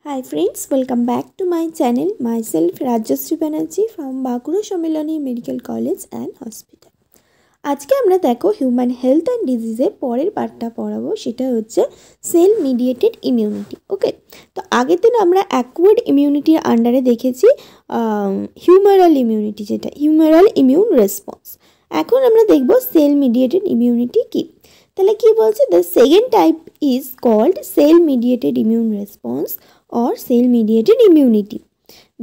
Hi friends, welcome back to my channel. Myself Rajyasree Banerjee from Bakura Samilani Medical College and Hospital. আজকে আমরা দেখো human health and ডিজিজের পরের পার্টটা পড়াবো, সেটা হচ্ছে সেল মিডিয়েটেড ইমিউনিটি। ওকে, তো আগের দিন আমরা অ্যাকুয়ার্ড ইমিউনিটির আন্ডারে দেখেছি হিউমারাল ইমিউনিটি, যেটা হিউমারাল ইমিউন রেসপন্স। এখন আমরা দেখব সেল মিডিয়েটেড ইমিউনিটি কি। তাহলে কি বলছে, the second type is called cell mediated immune response or cell mediated immunity.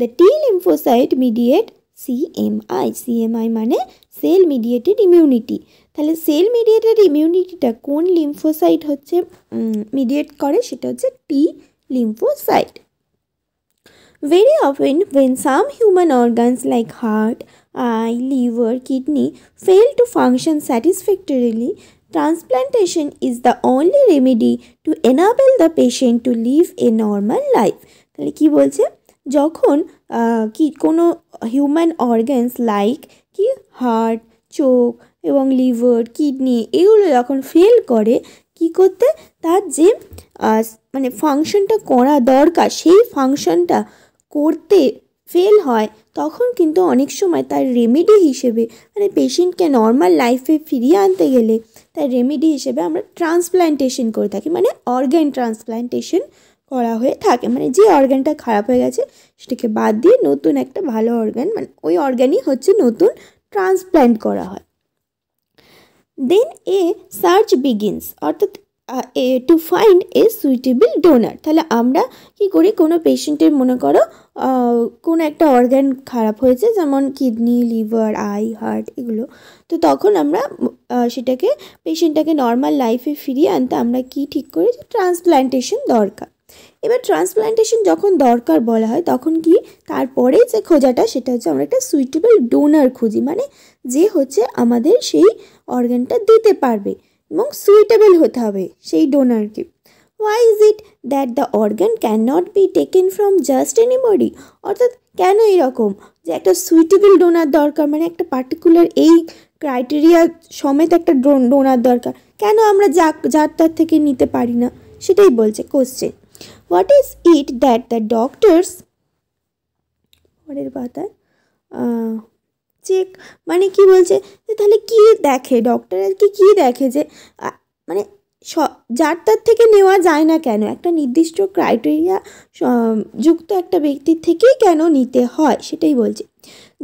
The T lymphocyte mediate CMI মানে সেল মিডিয়েটেড ইমিউনিটি। তাহলে সেল মিডিয়েটেড ইমিউনিটিটা কোন লিম্ফোসাইট হচ্ছে মিডিয়েট করে, সেটা হচ্ছে টি lymphocyte. Very often when some human organs like heart, eye, liver, kidney fail to function satisfactorily, transplantation is the only remedy to enable the patient to live a normal life. তাহলে কি বলছে, যখন কি কোনো human organs like কি heart, চোখ এবং liver, kidney এগুলো যখন ফেল করে, কি করতে, তার যে মানে ফাংশনটা করা দরকার সেই ফাংশনটা করতে ফেল হয়, তখন কিন্তু অনেক সময় তার রেমেডি হিসেবে মানে পেশেন্টকে নর্মাল লাইফে ফিরিয়ে আনতে গেলে তার রেমেডি হিসেবে আমরা ট্রান্সপ্ল্যান্টেশন করে থাকি, মানে অর্গ্যান ট্রান্সপ্ল্যান্টেশন করা হয়ে থাকে। মানে যে অর্গ্যানটা খারাপ হয়ে গেছে সেটাকে বাদ দিয়ে নতুন একটা ভালো অর্গ্যান, মানে ওই অর্গ্যানই হচ্ছে নতুন ট্রান্সপ্ল্যান্ট করা হয়। দেন এ সার্চ বিগিনস, অর্থাৎ to find a suitable donor. তাহলে আমরা কি করি, কোনো পেশেন্টের মনে করো কোনো একটা অর্গ্যান খারাপ হয়েছে, যেমন কিডনি, লিভার, আই, হার্ট এগুলো, তো তখন আমরা সেটাকে পেশেন্টটাকে নর্মাল লাইফে ফিরিয়ে আনতে আমরা কি ঠিক করি, যে ট্রান্সপ্ল্যান্টেশন দরকার। এবার ট্রান্সপ্ল্যান্টেশন যখন দরকার বলা হয়, তখন কি তারপরে যে খোঁজাটা সেটা হচ্ছে আমরা একটা সুইটেবল ডোনার খুঁজি, মানে যে হচ্ছে আমাদের সেই অর্গ্যানটা দিতে পারবে এবং সুইটেবল হতে হবে সেই ডোনারকে। Why is it that the organ cannot be taken from just anybody? অর্থাৎ কেন এরকম যে একটা সুইটেবল ডোনার দরকার, মানে একটা পার্টিকুলার এই ক্রাইটেরিয়া সমেত একটা ডোনার দরকার, কেন আমরা যার তার থেকে নিতে পারি না, সেটাই বলছে question. What is it that the doctors পরের পাতায় চেক, মানে কি বলছে, তাহলে কি দেখে ডক্টর, আর কি দেখে যে মানে যার তার থেকে নেওয়া যায় না কেন, একটা নির্দিষ্ট ক্রাইটেরিয়া যুক্ত একটা ব্যক্তির থেকেই কেন নিতে হয়, সেটাই বলছে।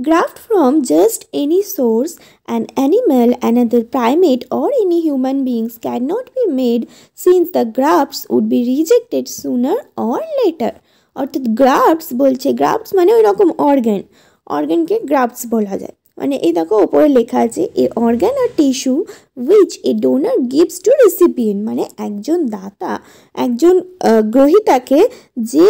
Graft from just any source, an animal, another primate or any human beings can not be made since the grafts would be rejected sooner or later. অর্থাৎ গ্রাফটস বলছে, গ্রাফটস মানে ওই রকম অর্গানকে গ্রাফটস বলা যায়। মানে এই দেখো ওপরে লেখা আছে, a organ or tissue which a donor gives to recipient, মানে একজন দাতা একজন গ্রহীতাকে যে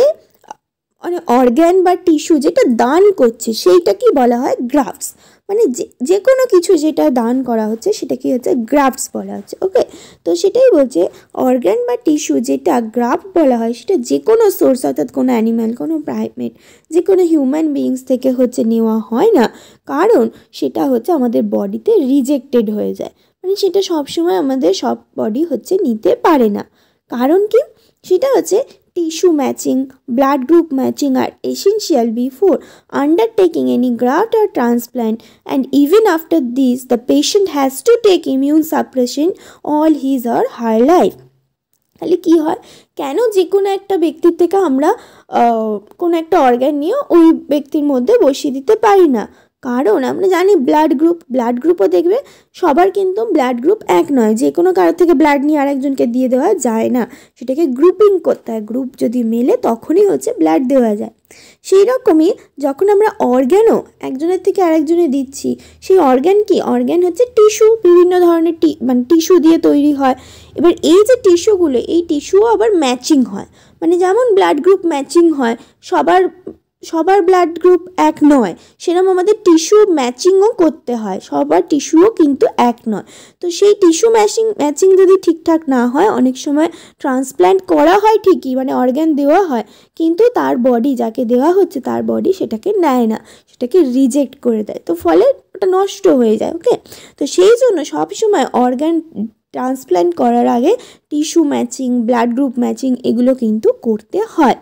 মানে অর্গান বা টিস্যু যেটা দান করছে সেইটা কি বলা হয়, গ্রাফটস। মানে যে কোনো কিছু যেটা দান করা হচ্ছে সেটা কি হচ্ছে, গ্রাফটস বলা হচ্ছে। ওকে, তো সেটাই বলছে অর্গান বা টিস্যু যেটা গ্রাফট বলা হয়, সেটা যে কোনো সোর্স, অর্থাৎ কোনো অ্যানিম্যাল, কোনো প্রাইমেট, যে কোনো হিউম্যান বিংস থেকে হচ্ছে নেওয়া হয় না, কারণ সেটা হচ্ছে আমাদের বডিতে রিজেক্টেড হয়ে যায়, মানে সেটা সবসময় আমাদের সব বডি হচ্ছে নিতে পারে না। কারণ কি, সেটা হচ্ছে tissue matching, blood group matching are essential before undertaking any graft or transplant, and even after this the patient has to take immune suppression all his or her life. তাহলে কী হয়, কেন যে কোনো একটা ব্যক্তির থেকে আমরা কোনো একটা অর্গান নিয়ে ওই ব্যক্তির মধ্যে বসিয়ে দিতে পারি না, কারণ আমরা জানি ব্লাড গ্রুপও দেখবে সবার কিন্তু ব্লাড গ্রুপ এক নয়, যে কোনো কারোর থেকে ব্লাড নিয়ে আরেকজনকে দিয়ে দেওয়া যায় না, সেটাকে গ্রুপিং করতে হয়, গ্রুপ যদি মেলে তখনই হচ্ছে ব্লাড দেওয়া যায়। সেই রকমই যখন আমরা অর্গ্যানও একজনের থেকে আরেকজনে দিচ্ছি, সেই অর্গ্যান হচ্ছে টিস্যু, বিভিন্ন ধরনের মানে টিস্যু দিয়ে তৈরি হয়। এবার এই যে টিস্যুগুলো, এই টিস্যুও আবার ম্যাচিং হয়, মানে যেমন ব্লাড গ্রুপ ম্যাচিং হয়, সবার ব্লাড গ্রুপ এক নয়, সেরকম আমাদের টিস্যু ম্যাচিংও করতে হয়, সবার টিস্যুও কিন্তু এক নয়। তো সেই টিস্যু ম্যাচিং যদি ঠিকঠাক না হয়, অনেক সময় ট্রান্সপ্ল্যান্ট করা হয় ঠিকই, মানে অর্গ্যান দেওয়া হয়, কিন্তু তার বডি, যাকে দেওয়া হচ্ছে তার বডি সেটাকে নেয় না, সেটাকে রিজেক্ট করে দেয়, তো ফলে ওটা নষ্ট হয়ে যায়। ওকে, তো সেই জন্য সবসময় অর্গ্যান ট্রান্সপ্ল্যান্ট করার আগে tissue matching, blood group matching এগুলো কিন্তু করতে হয়।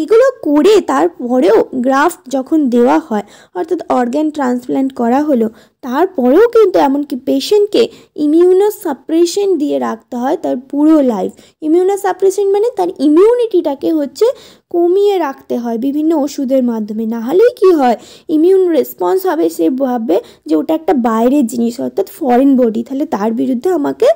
এগুলো করে তারপরেও গ্রাফট যখন দেওয়া হয়, অর্থাৎ অর্গ্যান ট্রান্সপ্ল্যান্ট করা হলো, তারপরেও কিন্তু এমনকি পেশেন্টকে ইমিউনোসাপ্রেশন দিয়ে রাখতে হয় তার পুরো লাইফ। ইমিউনোসাপ্রেশন মানে তার ইমিউনিটিটাকে হচ্ছে কমিয়ে রাখতে হয় বিভিন্ন ওষুধের মাধ্যমে। না হলেই কী হয়, ইমিউন রেসপন্স হবে, সে ভাববে যে ওটা একটা বাইরের জিনিস, অর্থাৎ ফরেন বডি, তাহলে তার বিরুদ্ধে আমাকে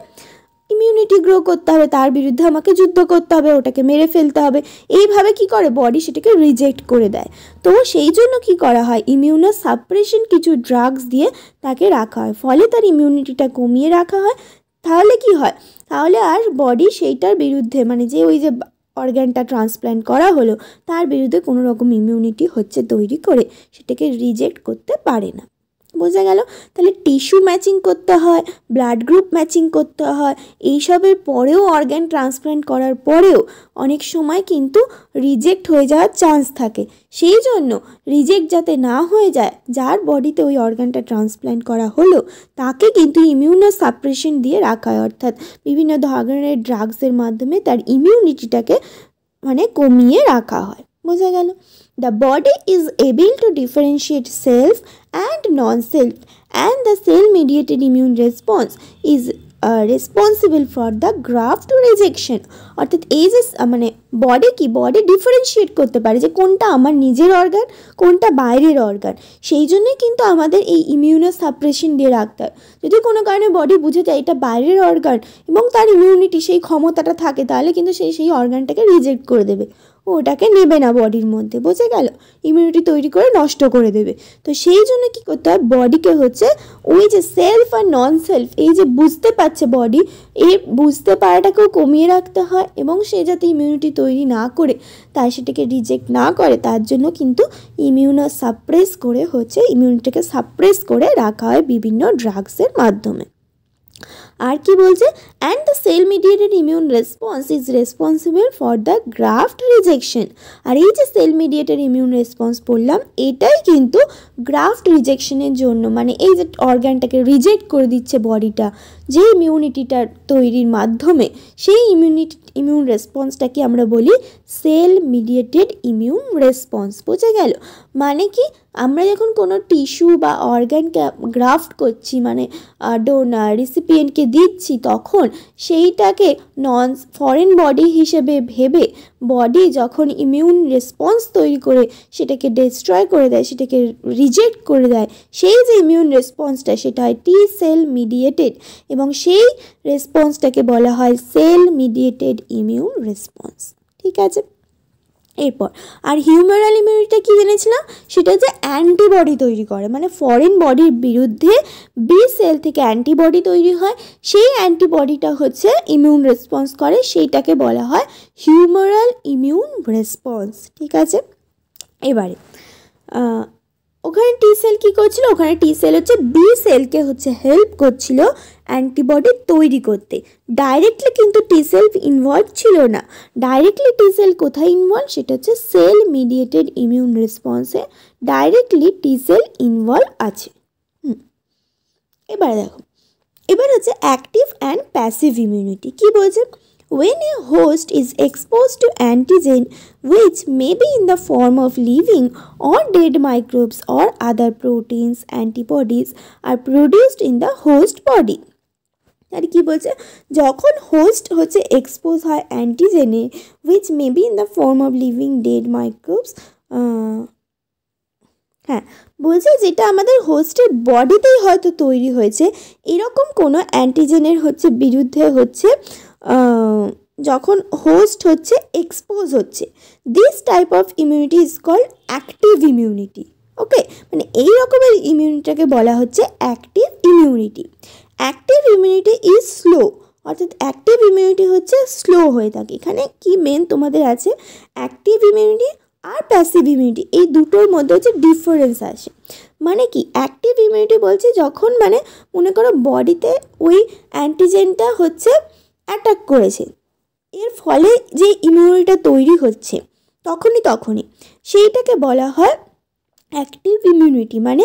ইমিউনিটি গ্রো করতে হবে, তার বিরুদ্ধে আমাকে যুদ্ধ করতে হবে, ওটাকে মেরে ফেলতে হবে। এইভাবে কি করে বডি সেটাকে রিজেক্ট করে দেয়। তো সেই জন্য কি করা হয়, ইমিউনোসাপ্রেশন কিছু ড্রাগস দিয়ে তাকে রাখা হয়, ফলে তার ইমিউনিটিটা কমিয়ে রাখা হয়। তাহলে কি হয়, তাহলে আর বডি সেইটার বিরুদ্ধে, মানে যে ওই যে অর্গ্যানটা ট্রান্সপ্ল্যান্ট করা হলো তার বিরুদ্ধে কোনো রকম ইমিউনিটি হচ্ছে তৈরি করে সেটাকে রিজেক্ট করতে পারে না। বোঝা গেল? তাহলে টিস্যু ম্যাচিং করতে হয়, ব্লাড গ্রুপ ম্যাচিং করতে হয়, এইসবের পরেও অর্গ্যান ট্রান্সপ্ল্যান্ট করার পরেও অনেক সময় কিন্তু রিজেক্ট হয়ে যাওয়ার চান্স থাকে। সেই জন্য রিজেক্ট যাতে না হয়ে যায়, যার বডিতে ওই অর্গ্যানটা ট্রান্সপ্ল্যান্ট করা হলো তাকে কিন্তু ইমিউনোসাপ্রেশন দিয়ে রাখা হয়, অর্থাৎ বিভিন্ন ধরনের ড্রাগসের মাধ্যমে তার ইমিউনিটিটাকে মানে কমিয়ে রাখা হয়। বোঝা গেল? The body is able to differentiate self and non-self, and the cell-mediated immune response is responsible for the graft rejection. অর্থাৎ এই যে মানে বডি ডিফারেন্সিয়েট করতে পারে যে কোনটা আমার নিজের অর্গান, কোনটা বাইরের অর্গান। সেই জন্যই কিন্তু আমাদের এই ইমিউনোসাপ্রেশন দিয়ে রাখতে হয়। যদি কোনো কারণে বডি বুঝে যায় এটা বাইরের অর্গান এবং তার ইমিউনিটি সেই ক্ষমতাটা থাকে, তাহলে কিন্তু সেই অর্গানটাকে রিজেক্ট করে দেবে, ওটাকে নেবে না বডির মধ্যে। বোঝা গেল? ইমিউনিটি তৈরি করে নষ্ট করে দেবে। তো সেই জন্য কী করতে হয়, বডিকে হচ্ছে ওই যে সেলফ আর নন সেলফ, এই যে বুঝতে পারছে বডি, এই বুঝতে পারাটাকেও কমিয়ে রাখতে হয়, এবং সে যাতে ইমিউনিটি তৈরি না করে তাই সেটাকে রিজেক্ট না করে তার জন্য কিন্তু ইমিউনোসাপ্রেস করে হচ্ছে ইমিউনিটিকে সাপ্রেস করে রাখা হয় বিভিন্ন ড্রাগসের মাধ্যমে। আর কি বলছে, and the cell mediated immune response is responsible for the graft rejection. আর এই যে সেল মিডিয়েটেড ইমিউন রেসপন্স বললাম, এটাই কিন্তু গ্রাফট রিজেকশনের জন্য, মানে এই যে অর্গ্যানটাকে রিজেক্ট করে দিচ্ছে বডিটা যে ইমিউনিটিটা তৈরির মাধ্যমে, সেই ইমিউন রেসপন্সটাকে আমরা বলি সেল মিডিয়েটেড ইমিউন রেসপন্স। বোঝা গেল? মানে কি, আমরা যখন কোনো টিস্যু বা অর্গ্যানকে গ্রাফট করছি, মানে ডোনার রিসিপিয়েন্টকে দিচ্ছি, তখন সেইটাকে নন ফরেন বডি হিসেবে ভেবে বডি যখন ইমিউন রেসপন্স তৈরি করে সেটাকে ডিস্ট্রয় করে দেয়, সেটাকে রিজেক্ট করে দেয়, সেই যে ইমিউন রেসপন্সটা সেটা হয় টি সেল মিডিয়েটেড, এবং সেই রেসপন্সটাকে বলা হয় সেল মিডিয়েটেড ইমিউন রেসপন্স। ঠিক আছে? এরপর আর হিউমারাল ইমিউনিটিটা কী জেনেছিলাম, সেটা যে অ্যান্টিবডি তৈরি করে, মানে ফরেন বডির বিরুদ্ধে বি সেল থেকে অ্যান্টিবডি তৈরি হয়, সেই অ্যান্টিবডিটা হচ্ছে ইমিউন রেসপন্স করে, সেইটাকে বলা হয় হিউমারাল ইমিউন রেসপন্স। ঠিক আছে? এবারে ওখানে টি সেল কী করছিল, ওখানে টি সেল হচ্ছে বি সেলকে হচ্ছে হেল্প করছিল অ্যান্টিবডি তৈরি করতে। ডাইরেক্টলি কিন্তু টি সেল ইনভলভ ছিল না। ডাইরেক্টলি টি সেল কোথায় ইনভলভ, সেটা হচ্ছে সেল মিডিয়েটেড ইমিউন রেসপন্সে ডাইরেক্টলি টি সেল ইনভলভ আছে। এবার দেখো, এবার হচ্ছে অ্যাক্টিভ অ্যান্ড প্যাসিভ ইমিউনিটি। কী বলছে, when a host is exposed to antigen which may be in the form of living or dead microbes or other proteins, antibodies are produced in the host body. আর কি বলছে, যখন host হচ্ছে expose হয় অ্যান্টিজেনে which may be in the form of living dead microbes, বলছে যেটা আমাদের হোস্টের বডিতেই হয়তো তৈরি হয়েছে, এরকম কোনো অ্যান্টিজেনের হচ্ছে বিরুদ্ধে হচ্ছে যখন হোস্ট হচ্ছে এক্সপোজ হচ্ছে, this type of immunity is called active immunity. Okay, মানে এই রকমের ইমিউনিটিটাকে বলা হচ্ছে active immunity. Active immunity is slow, অর্থাৎ অ্যাক্টিভ ইমিউনিটি হচ্ছে স্লো হয়ে থাকে। এখানে কি মেন তোমাদের আছে, অ্যাক্টিভ ইমিউনিটি আর প্যাসিভ ইমিউনিটি, এই দুটোর মধ্যে হচ্ছে ডিফারেন্স আসে। মানে কি, অ্যাক্টিভ ইমিউনিটি বলছে যখন মানে মনে করো বডিতে ওই অ্যান্টিজেনটা হচ্ছে অ্যাটাক করেছে, এর ফলে যে ইমিউনিটিটা তৈরি হচ্ছে তখনই সেইটাকে বলা হয় অ্যাক্টিভ ইমিউনিটি। মানে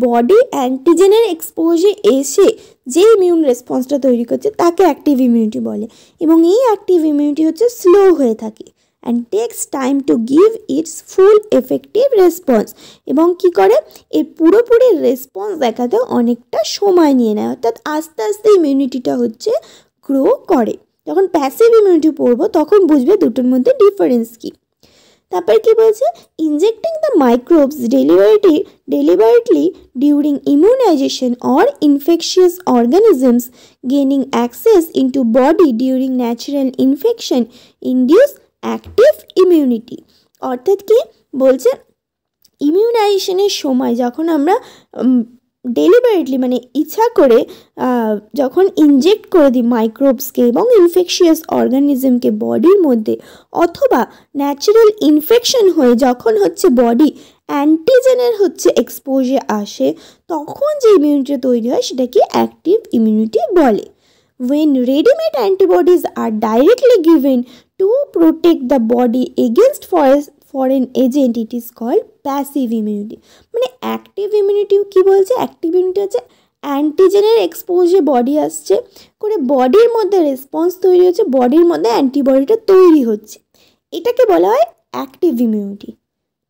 বডি অ্যান্টিজেনের এক্সপোজে এসে যে ইমিউন রেসপন্সটা তৈরি করছে তাকে অ্যাক্টিভ ইমিউনিটি বলে, এবং এই অ্যাক্টিভ ইমিউনিটি হচ্ছে স্লো হয়ে থাকে। and takes time to give its full effective response. এবং কি করে, এর পুরোপুরি রেসপন্স দেখাতে অনেকটা সময় নিয়ে নেয়, অর্থাৎ আস্তে আস্তে ইমিউনিটিটা হচ্ছে গ্রো করে। যখন প্যাসিভ ইমিউনিটি পড়বো তখন বুঝবে দুটোর মধ্যে ডিফারেন্স কি। তারপর কি বলছে, injecting the microbes deliberately during immunization or infectious organisms gaining access into body during natural infection induce active immunity। অর্থাৎ কি বলছে, ইমিউনাইজেশনের সময় যখন আমরা ডেলিবারেটলি মানে ইচ্ছা করে যখন ইনজেক্ট করে দিই মাইক্রোবসকে এবং ইনফেকশিয়াস অর্গানিজমকে বডির মধ্যে, অথবা ন্যাচারাল ইনফেকশন হয়ে যখন হচ্ছে বডি অ্যান্টিজেনের হচ্ছে এক্সপোজার আসে, তখন যে ইমিউনিটি তৈরি হয় সেটাকে অ্যাক্টিভ ইমিউনিটি বলে। When ready-made antibodies are directly given to protect the body against foreign agent, it is called passive immunity। মানে অ্যাক্টিভ ইমিউনিটি কি বলছে, অ্যাক্টিভ ইমিউনিটি হচ্ছে অ্যান্টিজেনের এক্সপোজে বডি আসছে করে বডির মধ্যে রেসপন্স তৈরি হচ্ছে, বডির মধ্যে অ্যান্টিবডিটা তৈরি হচ্ছে, এটাকে বলা হয় অ্যাক্টিভ ইমিউনিটি।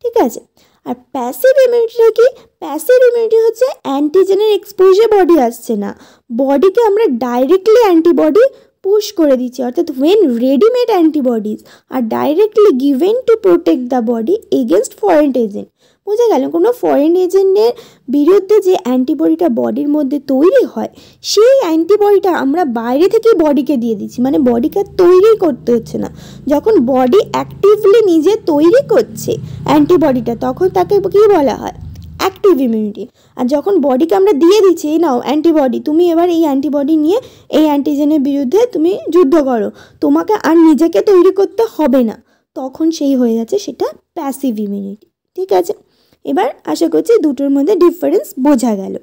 ঠিক আছে, আর প্যাসিভ ইমিউনিটিটা কি, প্যাসিভ ইমিউনিটি হচ্ছে অ্যান্টিজেনের এক্সপোজে বডি আসছে না, বডিকে আমরা ডাইরেক্টলি অ্যান্টিবডি পুশ করে দিচ্ছি, অর্থাৎ when ready-made antibodies are directly given to protect the body against foreign agent। বোঝা গেল, কোনো ফরেন এজেন্টের বিরুদ্ধে যে অ্যান্টিবডিটা বডির মধ্যে তৈরি হয়, সেই অ্যান্টিবডিটা আমরা বাইরে থেকে বডিকে দিয়ে দিচ্ছি, মানে বডিকে তৈরি করতে হচ্ছে না। যখন বডি অ্যাক্টিভলি নিজে তৈরি করছে অ্যান্টিবডিটা, তখন তাকে কী বলা হয়, অ্যাক্টিভ ইমিউনিটি। আর যখন বডিকে আমরা দিয়ে দিচ্ছি, নাও অ্যান্টিবডি, তুমি এবার এই অ্যান্টিবডি নিয়ে এই অ্যান্টিজেনের বিরুদ্ধে তুমি যুদ্ধ করো, তোমাকে আর নিজেকে তৈরি করতে হবে না, তখন সেই হয়ে যাচ্ছে সেটা প্যাসিভ ইমিউনিটি। ঠিক আছে, এবার আশা করছি দুটোর মধ্যে ডিফারেন্স বোঝা গেল।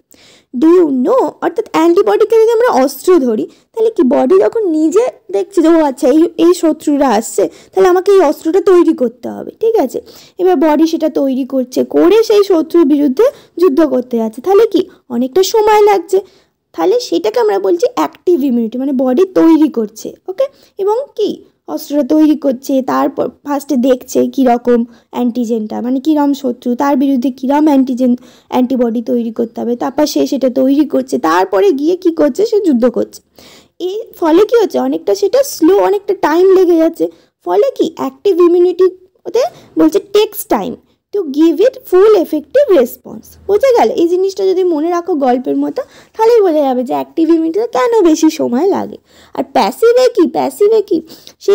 ডু ইউ নো, অর্থাৎ অ্যান্টিবডিকে যদি আমরা অস্ত্র ধরি, তাহলে কি বডি যখন নিজে দেখছে যে ও আচ্ছা এই শত্রুরা আসছে, তাহলে আমাকে এই অস্ত্রটা তৈরি করতে হবে। ঠিক আছে, এবার বডি সেটা তৈরি করছে, করে সেই শত্রুর বিরুদ্ধে যুদ্ধ করতে যাচ্ছে, তাহলে কি অনেকটা সময় লাগছে, তাহলে সেটাকে আমরা বলছি অ্যাক্টিভ ইমিউনিটি, মানে বডি তৈরি করছে। ওকে, এবং কি অস্ত্রটা তৈরি করছে, তারপর ফার্স্টে দেখছে কীরকম অ্যান্টিজেনটা, মানে কীরকম শত্রু, তার বিরুদ্ধে কীরকম অ্যান্টিবডি তৈরি করতে হবে, তারপর সে সেটা তৈরি করছে, তারপরে গিয়ে কি করছে, সে যুদ্ধ করছে। এই ফলে কি হচ্ছে, অনেকটা সেটা স্লো, অনেকটা টাইম লেগে যাচ্ছে, ফলে কি অ্যাক্টিভ ইমিউনিটি ওতে বলছে takes time to give it full effective response. বোঝা গেল, এই জিনিসটা যদি মনে রাখো গল্পের মতো, তাহলেই বোঝা যাবে যে অ্যাক্টিভ ইমিউনিটিতে কেন বেশি সময় লাগে। আর প্যাসিভে কি, সে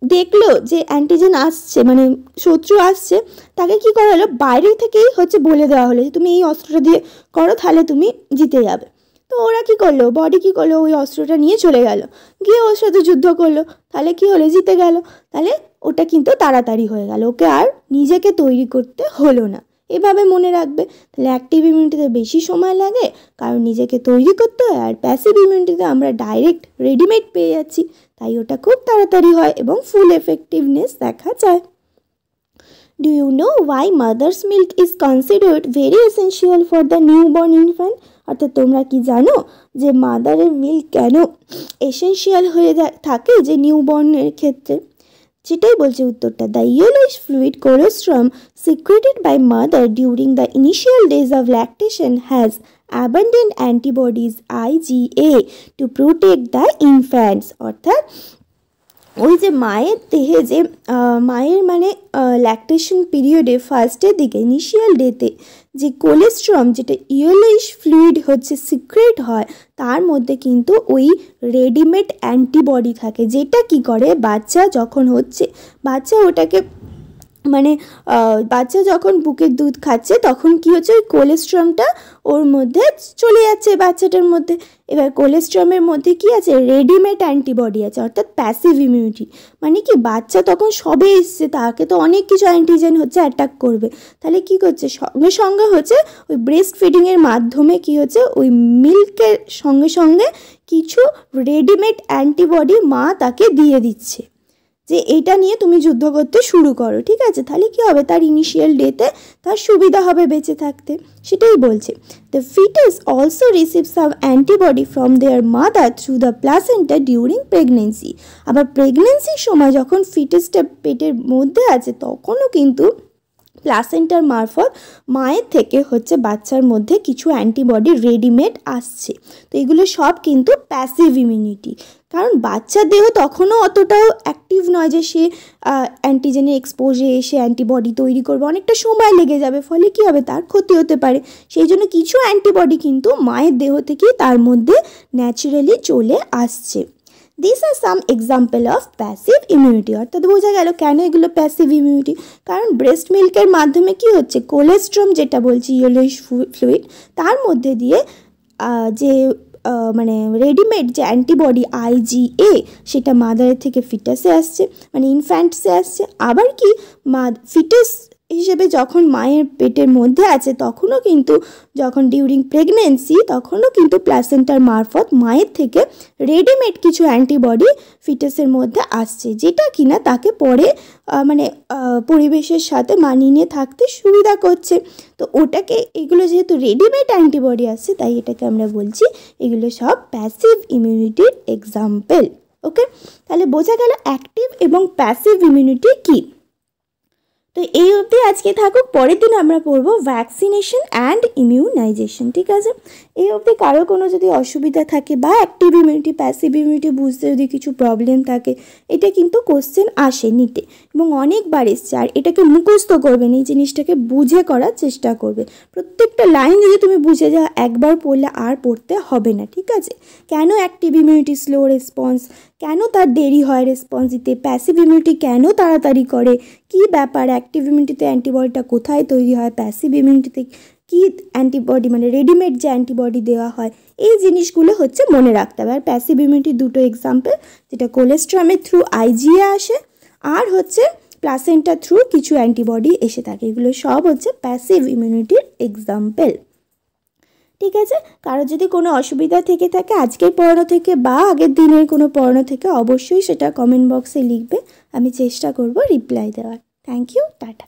দেখলো যে অ্যান্টিজেন আসছে, মানে শত্রু আসছে, তাকে কি করা হলো, বাইরে থেকেই হচ্ছে বলে দেওয়া হলো যে তুমি এই অস্ত্রটা দিয়ে করো, তাহলে তুমি জিতে যাবে। তো ওরা কি করলো, বডি কি করলো, ওই অস্ত্রটা নিয়ে চলে গেল, গিয়ে ওর সাথে যুদ্ধ করলো, তাহলে কি হলো, জিতে গেল। তাহলে ওটা কিন্তু তাড়াতাড়ি হয়ে গেল, ওকে আর নিজেকে তৈরি করতে হলো না। এভাবে মনে রাখবে, তাহলে অ্যাক্টিভ ইমিউনিটিতে বেশি সময় লাগে কারণ নিজেকে তৈরি করতে হয়, আর প্যাসিভ ইমিউনিটিতে আমরা ডাইরেক্ট রেডিমেড পেয়ে যাচ্ছি, তাই ওটা খুব তাড়াতাড়ি হয় এবং ফুল এফেক্টিভনেস দেখা যায়। Do you know why mother's milk is considered very essential for the newborn infant? অর্থাৎ তোমরা কি জানো যে মাদারের মিল্ক কেন এসেন্সিয়াল হয়ে থাকে যে নিউবর্নের ক্ষেত্রে? যেটাই বলছে উত্তরটা, the yellowish fluid colostrum secreted by mother during the initial days of lactation has abundant antibodies IgA to protect the infants। অর্থাৎ ওই যে মায়ের দেহে যে মায়ের মানে ল্যাকটেশন পিরিয়ডে ফার্স্টের দিকে ইনিশিয়াল ডেতে যে কোলেস্ট্রাম, যেটা ইয়েলোইশ ফ্লুইড হচ্ছে সিক্রেট হয়, তার মধ্যে কিন্তু ওই রেডিমেড অ্যান্টিবডি থাকে, যেটা কি করে বাচ্চা যখন হচ্ছে, বাচ্চা ওটাকে মানে বাচ্চা যখন বুকের দুধ খাচ্ছে তখন কি হচ্ছে, ওই কোলেস্ট্রামটা ওর মধ্যে চলে যাচ্ছে বাচ্চাটার মধ্যে। এবার কোলেস্ট্রামের মধ্যে কি আছে, রেডিমেড অ্যান্টিবডি আছে, অর্থাৎ প্যাসিভ ইমিউনিটি। মানে কি বাচ্চা তখন সবে এসছে, তাকে তো অনেক কিছু অ্যান্টিজেন হচ্ছে অ্যাটাক করবে, তাহলে কি করছে, সঙ্গে সঙ্গে হচ্ছে ওই ব্রেস্ট ফিডিংয়ের মাধ্যমে কি হচ্ছে, ওই মিল্কের সঙ্গে সঙ্গে কিছু রেডিমেড অ্যান্টিবডি মা তাকে দিয়ে দিচ্ছে, যে এটা নিয়ে তুমি যুদ্ধ করতে শুরু করো, ঠিক আছে? তাহলে কি হবে, তার ইনিশিয়াল ডেতে তার সুবিধা হবে বেঁচে থাকতে, সেটাই বলছে। The fetus also receive some antibody from their mother through the placenta during pregnancy. আবার প্রেগনেন্সির সময় যখন ফিটাসটা পেটের মধ্যে আছে তখনও কিন্তু প্লাসেন্টার মারফত মায়ের থেকে হচ্ছে বাচ্চার মধ্যে কিছু অ্যান্টিবডি রেডিমেড আসছে। তো এগুলো সব কিন্তু প্যাসিভ ইমিউনিটি, কারণ বাচ্চার দেহ তখনও অতটাও অ্যাক্টিভ নয় যে সে অ্যান্টিজেনের এক্সপোজে এসে অ্যান্টিবডি তৈরি করবে, অনেকটা সময় লেগে যাবে, ফলে কী হবে, তার ক্ষতি হতে পারে। সেই জন্য কিছু অ্যান্টিবডি কিন্তু মায়ের দেহ থেকেই তার মধ্যে ন্যাচারালি চলে আসছে। This are some example of passive immunity. অর্থাৎ বোঝা গেল কেন এগুলো প্যাসিভ ইমিউনিটি, কারণ ব্রেস্ট মিল্কের মাধ্যমে কি হচ্ছে, কোলেস্ট্রম যেটা বলছি ইয়েলোইশ ফ্লুইড, তার মধ্যে দিয়ে যে মানে রেডিমেড যে অ্যান্টিবডি IgA সেটা মাদারের থেকে ফিটাসে আসছে, মানে ইনফ্যান্টসে আসছে। আবার কি ফিটাস হিসেবে যখন মায়ের পেটের মধ্যে আছে তখনও কিন্তু যখন ডিউরিং প্রেগনেন্সি তখনও কিন্তু প্লাসেন্টার মারফত মায়ের থেকে রেডিমেড কিছু অ্যান্টিবডি ফিটাসের মধ্যে আসছে, যেটা কিনা তাকে পরে মানে পরিবেশের সাথে মানিয়ে নিয়ে থাকতে সুবিধা করছে। তো ওটাকে, এগুলো যেহেতু রেডিমেড অ্যান্টিবডি আসছে তাই এটাকে আমরা বলছি এগুলো সব প্যাসিভ ইমিউনিটির এক্সাম্পল। ওকে, তাহলে বোঝা গেল অ্যাক্টিভ এবং প্যাসিভ ইমিউনিটি কী। তো এই অবধি আজকে থাকুক, পরের দিন আমরা পড়বো ভ্যাকসিনেশন অ্যান্ড ইমিউনাইজেশন, ঠিক আছে? এই অবধি কারো কোনো যদি অসুবিধা থাকে বা অ্যাক্টিভ ইমিউনিটি প্যাসিভ ইমিউনিটি বুঝতে যদি কিছু প্রবলেম থাকে, এটা কিন্তু কোশ্চেন আসে নিতে এবং অনেকবার এসছে। আর এটাকে মুখস্থ করবেন, এই জিনিসটাকে বুঝে করার চেষ্টা করবে। প্রত্যেকটা লাইন যদি তুমি বুঝে যাও, একবার পড়লে আর পড়তে হবে না, ঠিক আছে? কেন অ্যাক্টিভ ইমিউনিটি স্লো রেসপন্স, কেন তার দেরি হয় রেসপন্স দিতে, প্যাসিভ ইমিউনিটি কেন তাড়াতাড়ি করে, কী ব্যাপার, অ্যাক্টিভ ইমিউনিটিতে অ্যান্টিবডিটা কোথায় তৈরি হয়, প্যাসিভ ইমিউনিটিতে কী অ্যান্টিবডি মানে রেডিমেড যে অ্যান্টিবডি দেওয়া হয়, এই জিনিসগুলো হচ্ছে মনে রাখতে হবে। আর প্যাসিভ ইমিউনিটির দুটো এক্সাম্পল, যেটা কোলেস্ট্রামের থ্রু IgA আসে আর হচ্ছে প্লাসেন্টার থ্রু কিছু অ্যান্টিবডি এসে থাকে, এগুলো সব হচ্ছে প্যাসিভ ইমিউনিটির এক্সাম্পল, ঠিক আছে? কারো যদি কোনো অসুবিধা থেকে থাকে আজকের পড়ানো থেকে বা আগের দিনের কোনো পড়ানো থেকে, অবশ্যই সেটা কমেন্ট বক্সে লিখবে, আমি চেষ্টা করব রিপ্লাই দেওয়ার। Thank you, tata.